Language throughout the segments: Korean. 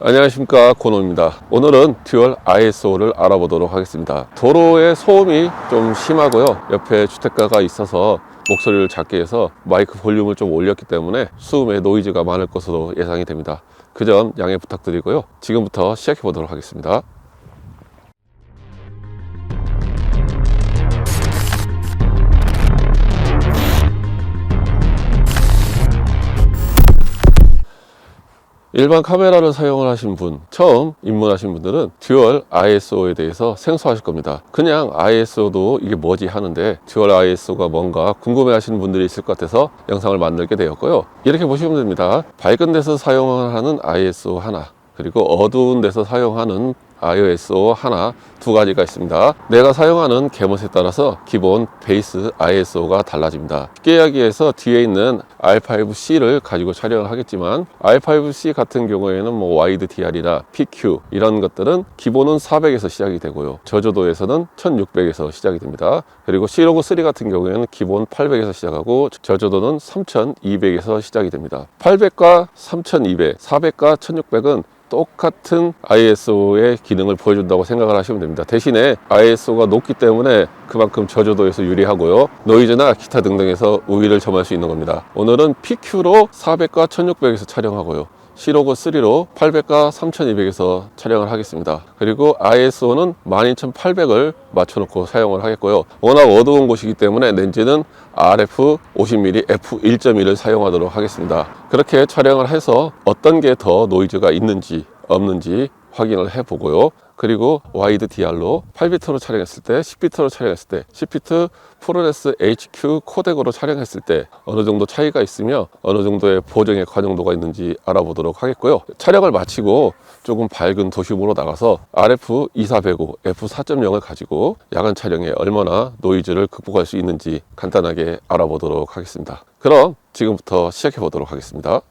안녕하십니까, 고노입니다. 오늘은 듀얼 ISO를 알아보도록 하겠습니다. 도로의 소음이 좀 심하고요, 옆에 주택가가 있어서 목소리를 작게 해서 마이크 볼륨을 좀 올렸기 때문에 수음의 노이즈가 많을 것으로 예상이 됩니다. 그 점 양해 부탁드리고요. 지금부터 시작해 보도록 하겠습니다. 일반 카메라를 사용을 하신 분, 처음 입문하신 분들은 듀얼 ISO에 대해서 생소하실 겁니다. 그냥 ISO도 이게 뭐지 하는데 듀얼 ISO가 뭔가 궁금해 하시는 분들이 있을 것 같아서 영상을 만들게 되었고요. 이렇게 보시면 됩니다. 밝은 데서 사용하는 ISO 하나, 그리고 어두운 데서 사용하는 ISO 하나, 두 가지가 있습니다. 내가 사용하는 개못에 따라서 기본 베이스 ISO가 달라집니다. 쉽게 이야기해서 뒤에 있는 R5C를 가지고 촬영을 하겠지만 R5C 같은 경우에는 와이드 DR이나 PQ 이런 것들은 기본은 400에서 시작이 되고요. 저조도에서는 1600에서 시작이 됩니다. 그리고 C-Log3 같은 경우에는 기본 800에서 시작하고 저조도는 3200에서 시작이 됩니다. 800과 3200, 400과 1600은 똑같은 ISO의 기능을 보여준다고 생각을 하시면 됩니다. 대신에 ISO가 높기 때문에 그만큼 저조도에서 유리하고요, 노이즈나 기타 등등에서 우위를 점할 수 있는 겁니다. 오늘은 PQ로 400과 1600에서 촬영하고요, C-Log3로 800과 3200에서 촬영을 하겠습니다. 그리고 ISO는 12800을 맞춰놓고 사용을 하겠고요. 워낙 어두운 곳이기 때문에 렌즈는 RF 50mm f1.1을 사용하도록 하겠습니다. 그렇게 촬영을 해서 어떤 게 더 노이즈가 있는지 없는지 확인을 해 보고요. 그리고 와이드 DR로 8비트로 촬영했을 때, 10비트로 촬영했을 때, 10비트 프로레스 HQ 코덱으로 촬영했을 때 어느 정도 차이가 있으며 어느 정도의 보정의 관용도가 있는지 알아보도록 하겠고요. 촬영을 마치고 조금 밝은 도심으로 나가서 RF 2405 f4.0을 가지고 야간 촬영에 얼마나 노이즈를 극복할 수 있는지 간단하게 알아보도록 하겠습니다. 그럼 지금부터 시작해 보도록 하겠습니다.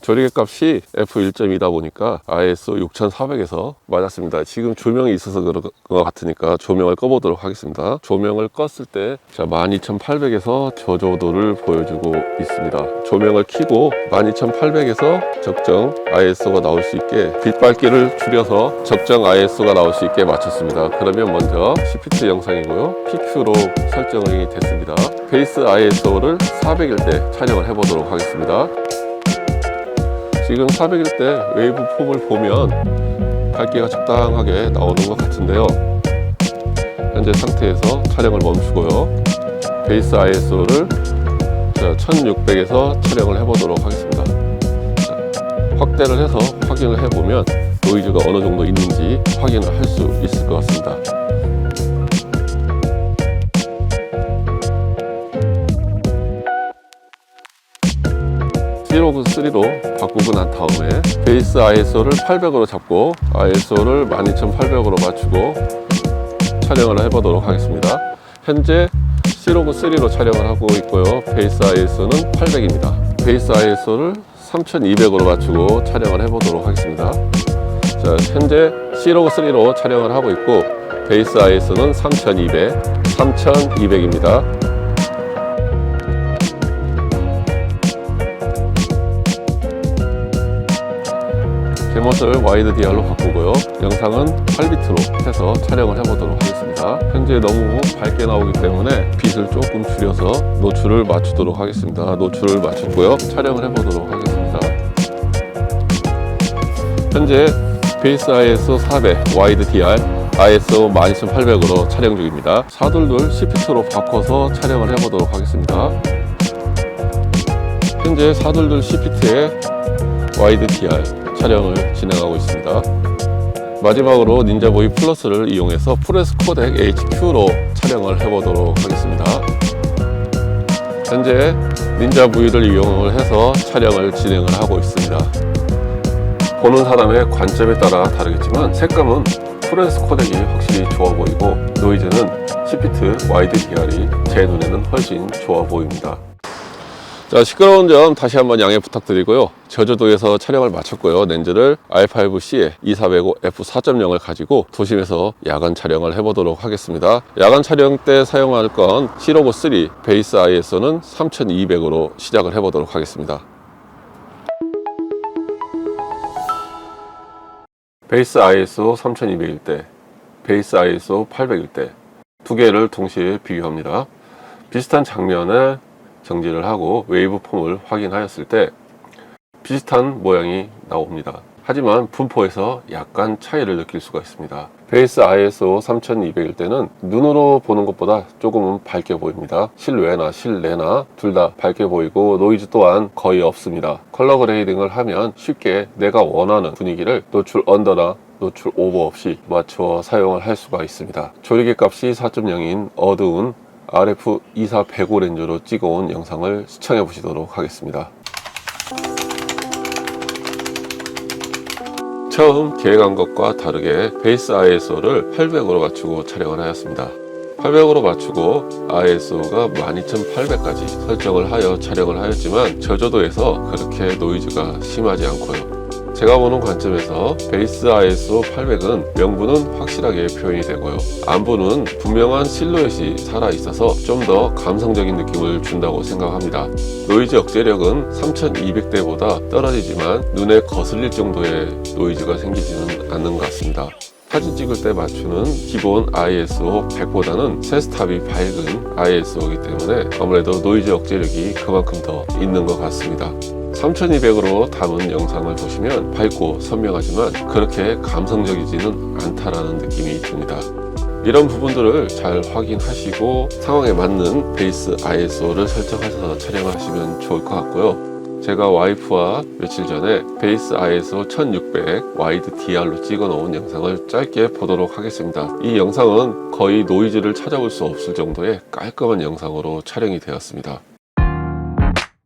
조리개 값이 f1.2다 보니까 ISO 6400에서 맞았습니다. 지금 조명이 있어서 그런 것 같으니까 조명을 꺼보도록 하겠습니다. 조명을 껐을 때 12800에서 저조도를 보여주고 있습니다. 조명을 켜고 12800에서 적정 ISO가 나올 수 있게 빛 밝기를 줄여서 적정 ISO가 나올 수 있게 맞췄습니다. 그러면 먼저 10비트 영상이고요, PQ로 설정이 됐습니다. 베이스 ISO를 400일 때 촬영을 해보도록 하겠습니다. 지금 400일 때 웨이브 폼을 보면 밝기가 적당하게 나오는 것 같은데요, 현재 상태에서 촬영을 멈추고요, 베이스 ISO를 1600에서 촬영을 해보도록 하겠습니다. 확대를 해서 확인을 해보면 노이즈가 어느 정도 있는지 확인을 할 수 있을 것 같습니다. C-Log3로 바꾸고 난 다음에 베이스 ISO를 800으로 잡고 ISO를 12800으로 맞추고 촬영을 해보도록 하겠습니다. 현재 C-Log3로 촬영을 하고 있고요, 베이스 ISO는 800입니다. 베이스 ISO를 3200으로 맞추고 촬영을 해보도록 하겠습니다. 자, 현재 C-Log3로 촬영을 하고 있고 베이스 ISO는 3200입니다. 개못을 와이드 DR로 바꾸고요, 영상은 8비트로 해서 촬영을 해보도록 하겠습니다. 현재 너무 밝게 나오기 때문에 빛을 조금 줄여서 노출을 맞추도록 하겠습니다. 노출을 맞췄고요, 촬영을 해보도록 하겠습니다. 현재 베이스 ISO 400 와이드 DR ISO 12800으로 촬영 중입니다. 422 10비트로 바꿔서 촬영을 해보도록 하겠습니다. 현재 422 10비트의 와이드 DR 촬영을 진행하고 있습니다. 마지막으로 닌자보이 플러스를 이용해서 프로레스 코덱 HQ로 촬영을 해보도록 하겠습니다. 현재 닌자V를 이용을 해서 촬영을 진행을 하고 있습니다. 보는 사람의 관점에 따라 다르겠지만 색감은 프로레스 코덱이 확실히 좋아 보이고 노이즈는 10비트 와이드 DR이 제 눈에는 훨씬 좋아 보입니다. 자, 시끄러운 점 다시 한번 양해 부탁드리고요. 저조도에서 촬영을 마쳤고요. 렌즈를 R5C에 2405 f4.0을 가지고 도심에서 야간 촬영을 해보도록 하겠습니다. 야간 촬영 때 사용할 건 C-Log3 베이스 ISO는 3200으로 시작을 해보도록 하겠습니다. 베이스 ISO 3200일 때, 베이스 ISO 800일 때 두 개를 동시에 비교합니다. 비슷한 장면에 정지를 하고 웨이브 폼을 확인하였을 때 비슷한 모양이 나옵니다. 하지만 분포에서 약간 차이를 느낄 수가 있습니다. 베이스 ISO 3200일 때는 눈으로 보는 것보다 조금은 밝게 보입니다. 실외나 실내나 둘 다 밝게 보이고 노이즈 또한 거의 없습니다. 컬러 그레이딩을 하면 쉽게 내가 원하는 분위기를 노출 언더나 노출 오버 없이 맞추어 사용을 할 수가 있습니다. 조리개 값이 4.0인 어두운 RF2405 렌즈로 찍어온 영상을 시청해 보시도록 하겠습니다. 처음 계획한 것과 다르게 베이스 ISO를 800으로 맞추고 촬영을 하였습니다. 800으로 맞추고 ISO가 12800까지 설정을 하여 촬영을 하였지만 저조도에서 그렇게 노이즈가 심하지 않고요. 제가 보는 관점에서 베이스 ISO 800은 명분은 확실하게 표현이 되고요. 안부는 분명한 실루엣이 살아있어서 좀 더 감성적인 느낌을 준다고 생각합니다. 노이즈 억제력은 3200대보다 떨어지지만 눈에 거슬릴 정도의 노이즈가 생기지는 않는 것 같습니다. 사진 찍을 때 맞추는 기본 ISO 100보다는 세스탑이 밝은 ISO이기 때문에 아무래도 노이즈 억제력이 그만큼 더 있는 것 같습니다. 3200으로 담은 영상을 보시면 밝고 선명하지만 그렇게 감성적이지는 않다라는 느낌이 듭니다. 이런 부분들을 잘 확인하시고 상황에 맞는 베이스 ISO를 설정하셔서 촬영하시면 좋을 것 같고요. 제가 와이프와 며칠 전에 베이스 ISO 1600 와이드 DR로 찍어 놓은 영상을 짧게 보도록 하겠습니다. 이 영상은 거의 노이즈를 찾아볼 수 없을 정도의 깔끔한 영상으로 촬영이 되었습니다.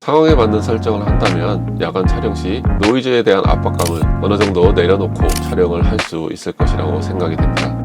상황에 맞는 설정을 한다면 야간 촬영 시 노이즈에 대한 압박감을 어느 정도 내려놓고 촬영을 할 수 있을 것이라고 생각이 됩니다.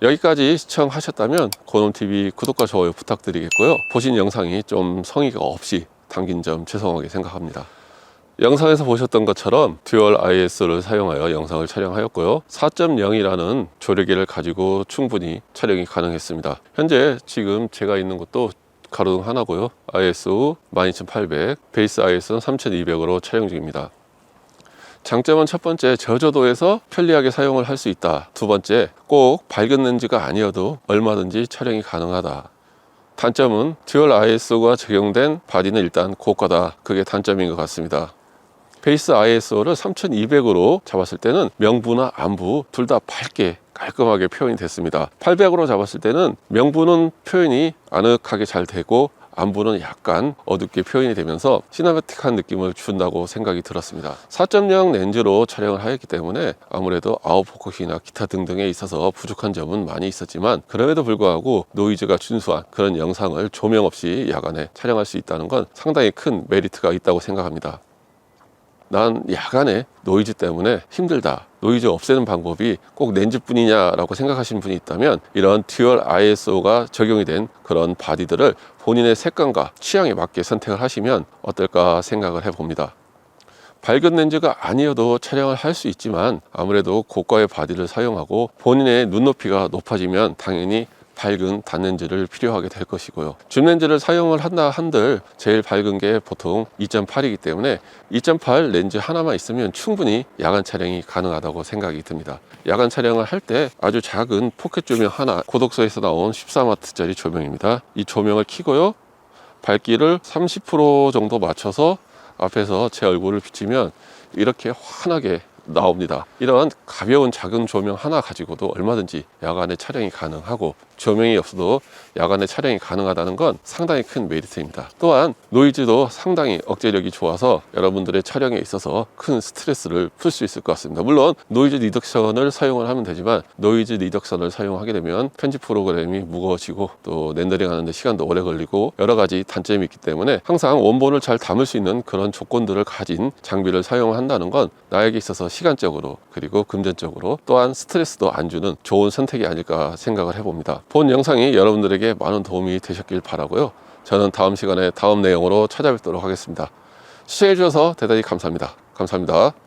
여기까지 시청하셨다면 고놈TV 구독과 좋아요 부탁드리겠고요. 보신 영상이 좀 성의가 없이 담긴 점 죄송하게 생각합니다. 영상에서 보셨던 것처럼 듀얼 ISO를 사용하여 영상을 촬영하였고요. 4.0이라는 조리개를 가지고 충분히 촬영이 가능했습니다. 현재 지금 제가 있는 곳도 가로등 하나고요. ISO 12800, 베이스 ISO는 3200으로 촬영 중입니다. 장점은 첫 번째, 저조도에서 편리하게 사용을 할 수 있다. 두 번째, 꼭 밝은 렌즈가 아니어도 얼마든지 촬영이 가능하다. 단점은 듀얼 ISO가 적용된 바디는 일단 고가다. 그게 단점인 것 같습니다. 베이스 ISO를 3200으로 잡았을 때는 명부나 안부 둘 다 밝게 깔끔하게 표현이 됐습니다. 800으로 잡았을 때는 명부는 표현이 아늑하게 잘 되고 안부는 약간 어둡게 표현이 되면서 시네마틱한 느낌을 준다고 생각이 들었습니다. 4.0 렌즈로 촬영을 하였기 때문에 아무래도 아웃포커싱이나 기타 등등에 있어서 부족한 점은 많이 있었지만 그럼에도 불구하고 노이즈가 준수한 그런 영상을 조명 없이 야간에 촬영할 수 있다는 건 상당히 큰 메리트가 있다고 생각합니다. 난 야간에 노이즈 때문에 힘들다, 노이즈 없애는 방법이 꼭 렌즈뿐이냐 라고 생각하시는 분이 있다면 이런 듀얼 ISO가 적용이 된 그런 바디들을 본인의 색감과 취향에 맞게 선택을 하시면 어떨까 생각을 해봅니다. 밝은 렌즈가 아니어도 촬영을 할 수 있지만 아무래도 고가의 바디를 사용하고 본인의 눈높이가 높아지면 당연히 밝은 단렌즈를 필요하게 될 것이고요. 줌렌즈를 사용을 한다 한들 제일 밝은 게 보통 2.8이기 때문에 2.8 렌즈 하나만 있으면 충분히 야간 촬영이 가능하다고 생각이 듭니다. 야간 촬영을 할 때 아주 작은 포켓 조명 하나, 고독서에서 나온 14W짜리 조명입니다. 이 조명을 켜고요, 밝기를 30% 정도 맞춰서 앞에서 제 얼굴을 비치면 이렇게 환하게 나옵니다. 이런 가벼운 작은 조명 하나 가지고도 얼마든지 야간에 촬영이 가능하고, 조명이 없어도 야간에 촬영이 가능하다는 건 상당히 큰 메리트입니다. 또한 노이즈도 상당히 억제력이 좋아서 여러분들의 촬영에 있어서 큰 스트레스를 풀 수 있을 것 같습니다. 물론 노이즈 리덕션을 사용을 하면 되지만, 노이즈 리덕션을 사용하게 되면 편집 프로그램이 무거워지고 또 렌더링 하는데 시간도 오래 걸리고 여러 가지 단점이 있기 때문에 항상 원본을 잘 담을 수 있는 그런 조건들을 가진 장비를 사용을 한다는 건 나에게 있어서 시간적으로 그리고 금전적으로 또한 스트레스도 안 주는 좋은 선택이 아닐까 생각을 해봅니다. 본 영상이 여러분들에게 많은 도움이 되셨길 바라고요. 저는 다음 시간에 다음 내용으로 찾아뵙도록 하겠습니다. 시청해 주셔서 대단히 감사합니다. 감사합니다.